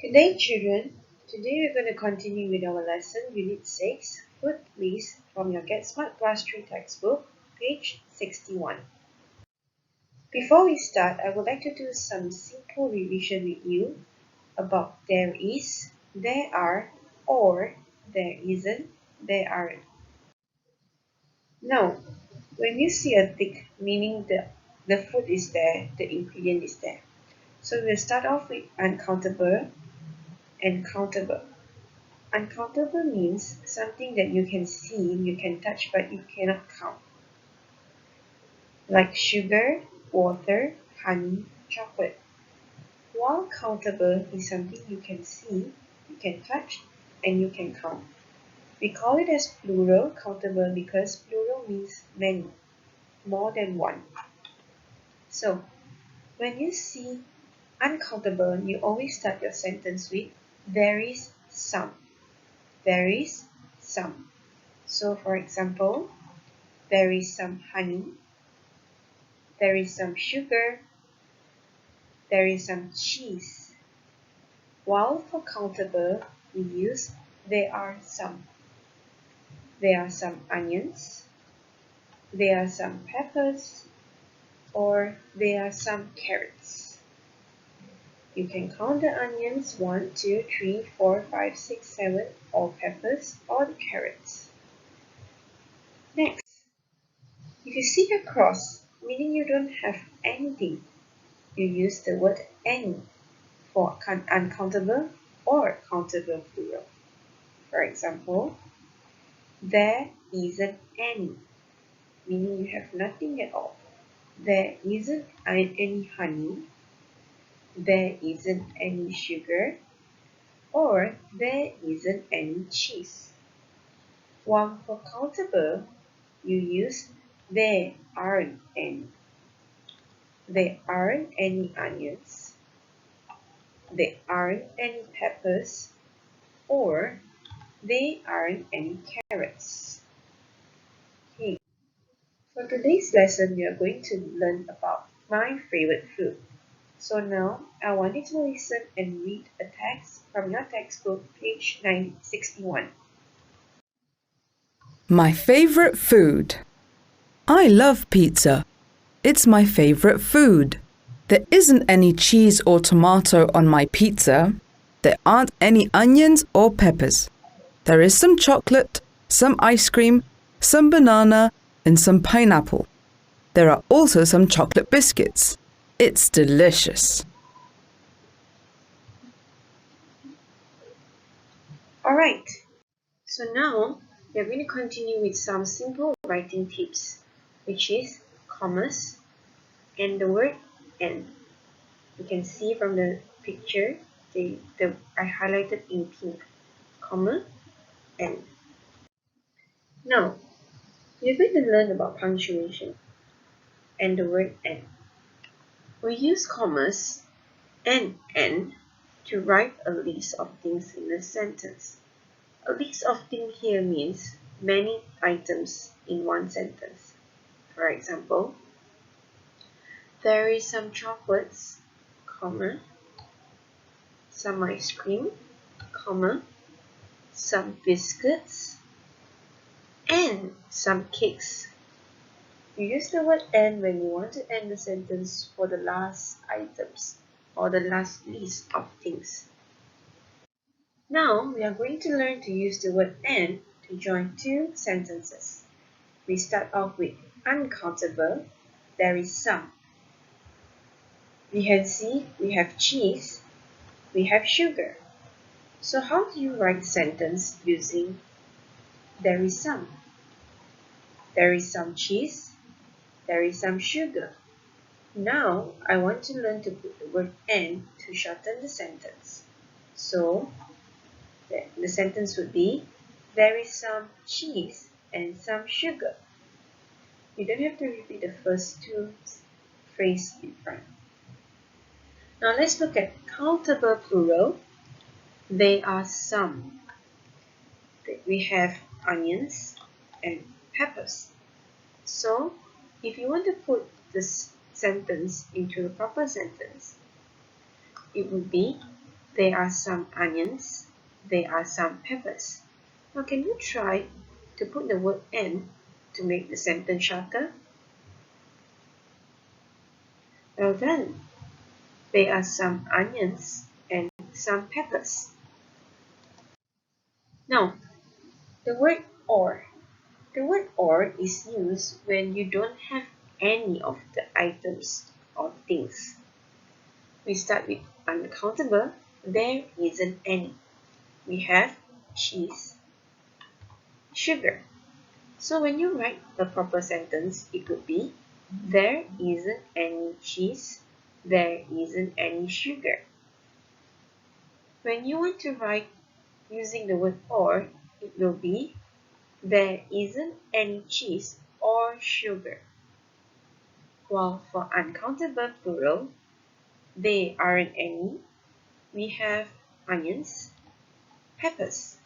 Good day, children. Today we're going to continue with our lesson, Unit 6, Food List from your Get Smart Class 3 textbook, page 61. Before we start, I would like to do some simple revision with you about there is, there are, or there isn't, there aren't. Now, when you see a tick, meaning the food is there, the ingredient is there. So we'll start off with uncountable and countable. Uncountable means something that you can see, you can touch, but you cannot count. Like sugar, water, honey, chocolate. While countable is something you can see, you can touch, and you can count. We call it as plural countable because plural means many, more than one. So, when you see uncountable, you always start your sentence with there is some. There is some. So, for example, there is some honey, there is some sugar, there is some cheese. While for countable, we use there are some. There are some onions, there are some peppers, or there are some carrots. You can count the onions 1, 2, 3, 4, 5, 6, 7, or peppers, or the carrots. Next, if you see a cross, meaning you don't have anything, you use the word any for uncountable or countable plural. For example, there isn't any, meaning you have nothing at all. There isn't any honey, there isn't any sugar, or there isn't any cheese. While for countable, you use there aren't any. There aren't any onions, there aren't any peppers, or there aren't any carrots. Okay, for today's lesson, we are going to learn about my favorite food. So now, I want you to listen and read a text from your textbook, page 961. My favorite food. I love pizza. It's my favorite food. There isn't any cheese or tomato on my pizza. There aren't any onions or peppers. There is some chocolate, some ice cream, some banana, and some pineapple. There are also some chocolate biscuits. It's delicious. Alright, so now we are going to continue with some simple writing tips, which is commas and the word and. You can see from the picture, I highlighted in pink, comma, and. Now, you're going to learn about punctuation and the word and. We use commas and to write a list of things in a sentence. A list of things here means many items in one sentence. For example, there is some chocolates, comma, some ice cream, comma, some biscuits, and some cakes. You use the word and when you want to end the sentence for the last items or the last list of things. Now we are going to learn to use the word and to join two sentences. We start off with uncountable, there is some. We can see we have cheese, we have sugar. So how do you write sentence using there is some? There is some cheese, there is some sugar. Now, I want to learn to put the word and to shorten the sentence. So, the sentence would be, there is some cheese and some sugar. You don't have to repeat the first two phrases in front. Now, let's look at countable plural. They are some. We have onions and peppers. So, if you want to put this sentence into a proper sentence, it would be There are some onions. There are some peppers. Now can you try to put the word and to make the sentence shorter? Well done. There are some onions and some peppers. Now, the word or. The word or is used when you don't have any of the items or things. We start with uncountable. There isn't any. We have cheese, sugar. So when you write a proper sentence, it would be there isn't any cheese, there isn't any sugar. When you want to write using the word or, it will be there isn't any cheese or sugar. While for uncountable plural, there aren't any, we have onions, peppers.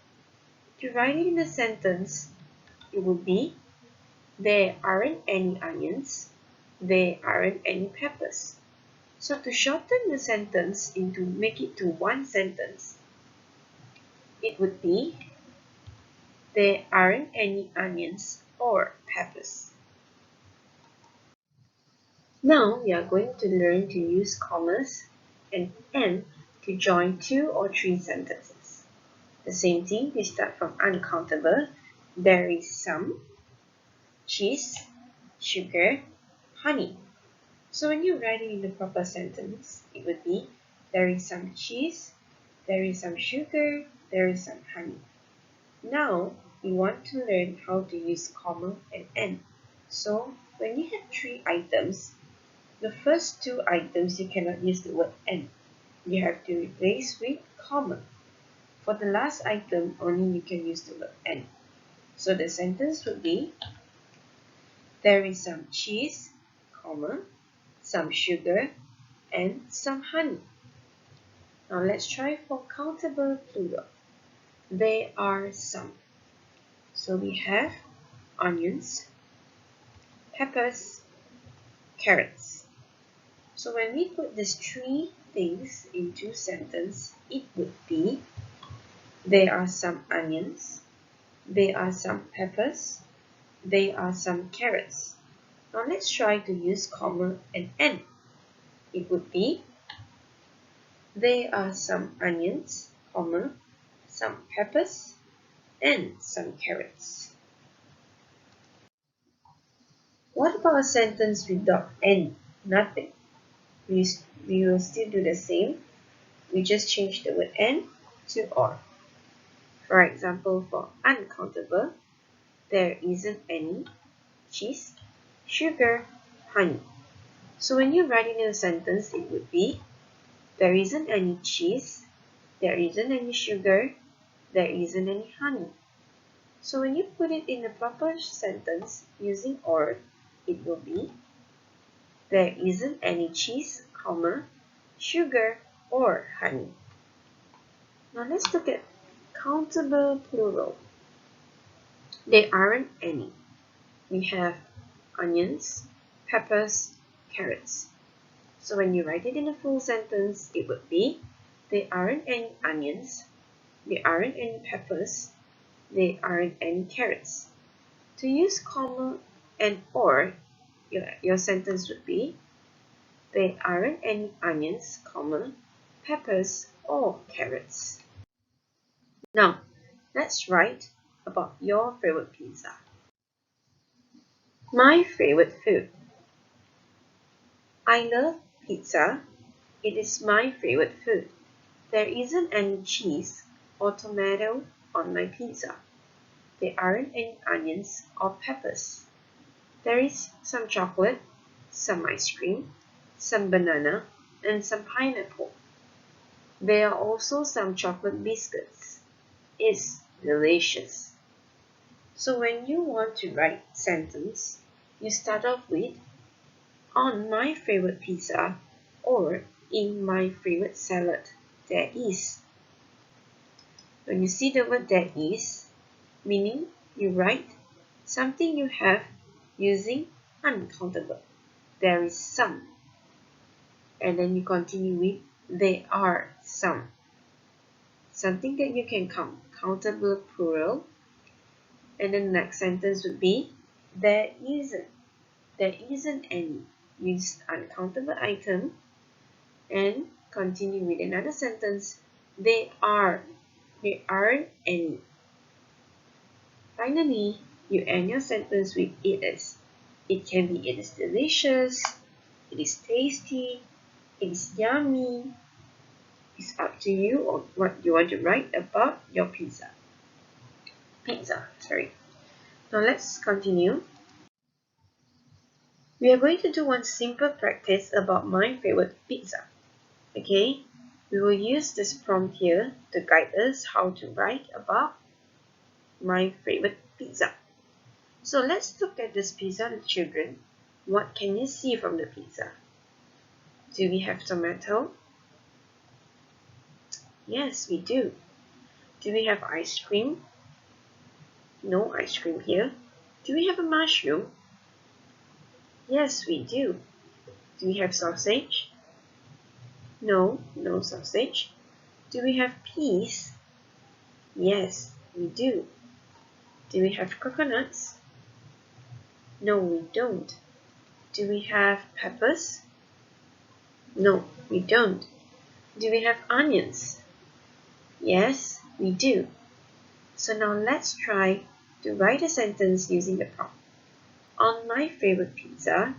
To write it in a sentence, it would be there aren't any onions, there aren't any peppers. So to shorten the sentence into make it to one sentence, it would be there aren't any onions or peppers. Now we are going to learn to use commas and to join two or three sentences. The same thing, we start from uncountable. There is some cheese, sugar, honey. So when you write it in the proper sentence, it would be there is some cheese, there is some sugar, there is some honey. Now we want to learn how to use comma and. So when you have three items, the first two items you cannot use the word and. You have to replace with comma. For the last item, only you can use the word and. So the sentence would be there is some cheese, comma, some sugar, and some honey. Now let's try for countable plural. There are some. So we have onions, peppers, carrots. So when we put these three things into sentence, it would be there are some onions, there are some peppers, there are some carrots. Now let's try to use comma and. It would be there are some onions, comma, some peppers, and some carrots. What about a sentence without and, nothing? We will still do the same. We just change the word and to or. For example, for uncountable, there isn't any cheese, sugar, honey. So when you write it in a sentence, it would be there isn't any cheese, there isn't any sugar, there isn't any honey. So when you put it in a proper sentence using or, it will be there isn't any cheese, comma, sugar, or honey. Now let's look at countable plural. There aren't any. We have onions, peppers, carrots. So when you write it in a full sentence, it would be there aren't any onions, there aren't any peppers, there aren't any carrots. To use comma and or, your sentence would be there aren't any onions, comma, peppers, or carrots. Now, let's write about your favorite pizza. My favorite food. I love pizza. It is my favorite food. There isn't any cheese or tomato on my pizza. There aren't any onions or peppers. There is some chocolate, some ice cream, some banana, and some pineapple. There are also some chocolate biscuits. It's delicious. So when you want to write sentence, you start off with on my favorite pizza or in my favorite salad, there is. When you see the word there is, meaning you write something you have using uncountable. There is some. And then you continue with there are some. something that you can count, countable plural. And then the next sentence would be, there isn't any. Use uncountable item and continue with another sentence, there aren't any. Finally, you end your sentence with it is. It can be it is delicious, it is tasty, it is yummy. It's up to you on what you want to write about your pizza. Sorry. Now let's continue. We are going to do one simple practice about my favorite pizza. Okay? We will use this prompt here to guide us how to write about my favorite pizza. So let's look at this pizza, the children. What can you see from the pizza? Do we have tomato? Yes, we do. Do we have ice cream? No ice cream here. Do we have a mushroom? Yes, we do. Do we have sausage? No, no sausage. Do we have peas? Yes, we do. Do we have coconuts? No, we don't. Do we have peppers? No, we don't. Do we have onions? Yes, we do. So now let's try to write a sentence using the prompt. On my favorite pizza,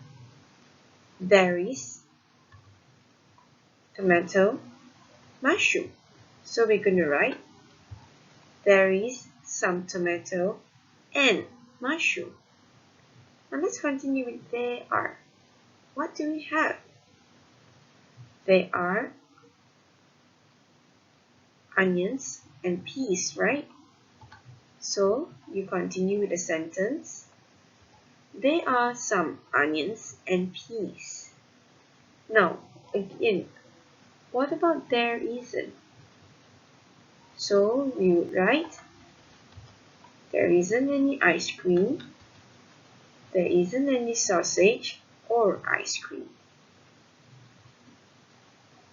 there is tomato, mushroom. So we're going to write, there is some tomato and mushroom. Now let's continue with there are. What do we have? There are onions and peas, right? So you continue with the sentence. There are some onions and peas. Now, again, what about there isn't? So we would write, there isn't any ice cream, there isn't any sausage or ice cream.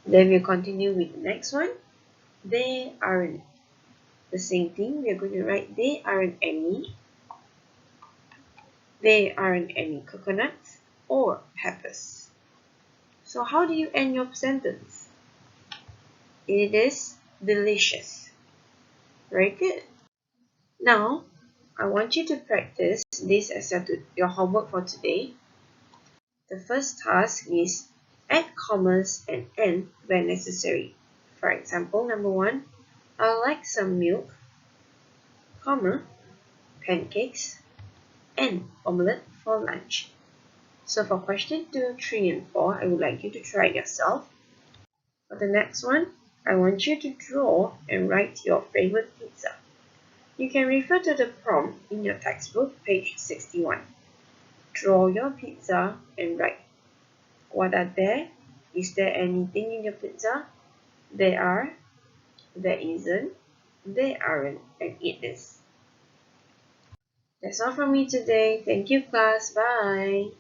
Then we'll continue with the next one. There aren't. The same thing, we're going to write there aren't any. There aren't any coconuts or peppers. So how do you end your sentence? It is delicious. Very good. Now, I want you to practice this as your homework for today. The first task is add commas and and where necessary. For example, number 1, I like some milk, comma, pancakes, and omelette for lunch. So for question 2, 3, and 4, I would like you to try it yourself. For the next one, I want you to draw and write your favorite pizza. You can refer to the prompt in your textbook, page 61. Draw your pizza and write. What are there? Is there anything in your pizza? There are, there isn't, there aren't, and it is. That's all from me today. Thank you, class. Bye.